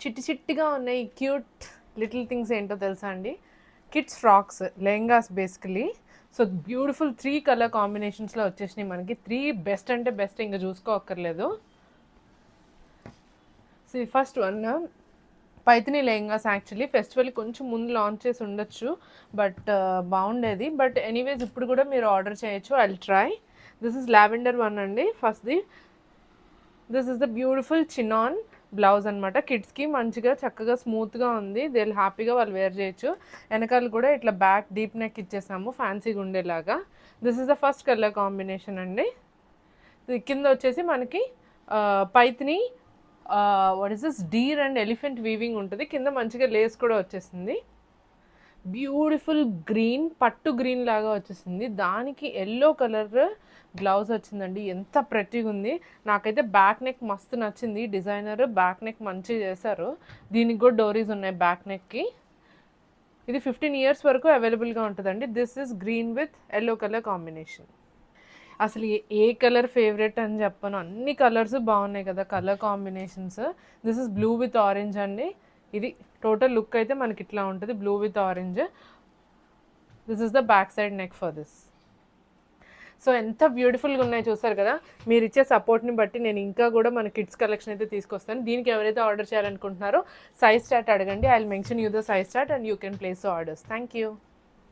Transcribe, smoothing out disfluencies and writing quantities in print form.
చిట్టి చిట్టిగా ఉన్నాయి cute little things ఏంటో తెలుసా అండి? Kids frocks, lehengas basically. So beautiful 3 colour కాంబినేషన్స్లో వచ్చేసినాయి మనకి. 3 బెస్ట్ అంటే బెస్ట్, ఇంకా చూసుకోక్కర్లేదు. సో ఈ first one Paithani lehengas. Actually festival కొంచెం ముందు లాంచ్ చేసి ఉండొచ్చు, బట్ బాగుండేది. బట్ ఎనీవేస్ ఇప్పుడు కూడా మీరు ఆర్డర్ చేయొచ్చు. I will try. This is lavender one అండి. This is the beautiful chinon blouse అనమాట. కిడ్స్కి మంచిగా చక్కగా స్మూత్గా ఉంది. దే హ్యాపీగా వాళ్ళు వేర్ చేయొచ్చు. వెనకాల కూడా ఇట్లా బ్యాక్ డీప్ నెక్ ఇచ్చేసాము ఫ్యాన్సీగా ఉండేలాగా. This is the first colour combination అండి. కింద వచ్చేసి మనకి పైథిని what is this deer and elephant weaving ఉంటుంది. కింద మంచిగా లేస్ కూడా వచ్చేసింది. బ్యూటిఫుల్ గ్రీన్, పట్టు గ్రీన్ లాగా వచ్చేసింది. దానికి ఎల్లో కలర్ బ్లౌజ్ వచ్చిందండి. ఎంత ప్రెట్టీగా ఉంది. నాకైతే బ్యాక్ నెక్ మస్తు నచ్చింది. డిజైనర్ బ్యాక్ నెక్ మంచిగా చేశారు. దీనికి కూడా డోరీస్ ఉన్నాయి బ్యాక్ నెక్కి. ఇది 15 years వరకు అవైలబుల్గా ఉంటుందండి. This is green with yellow colour combination. అసలు ఏ కలర్ ఫేవరెట్ అని చెప్పను, అన్ని కలర్స్ బాగున్నాయి కదా colour combinations. This is blue with orange అండి. ఇది టోటల్ లుక్ అయితే మనకి ఇట్లా ఉంటుంది, blue with orange. This is the back side neck for this. So ఎంత బ్యూటిఫుల్గా ఉన్నాయి చూసారు కదా. మీరు ఇచ్చే సపోర్ట్ని బట్టి నేను ఇంకా కూడా మన కిడ్స్ కలెక్షన్ అయితే తీసుకొస్తాను. దీనికి ఎవరైతే ఆర్డర్ చేయాలనుకుంటున్నారో సైజ్ చార్ట్ అడగండి. I will mention you the size chart and you can place orders. Thank you.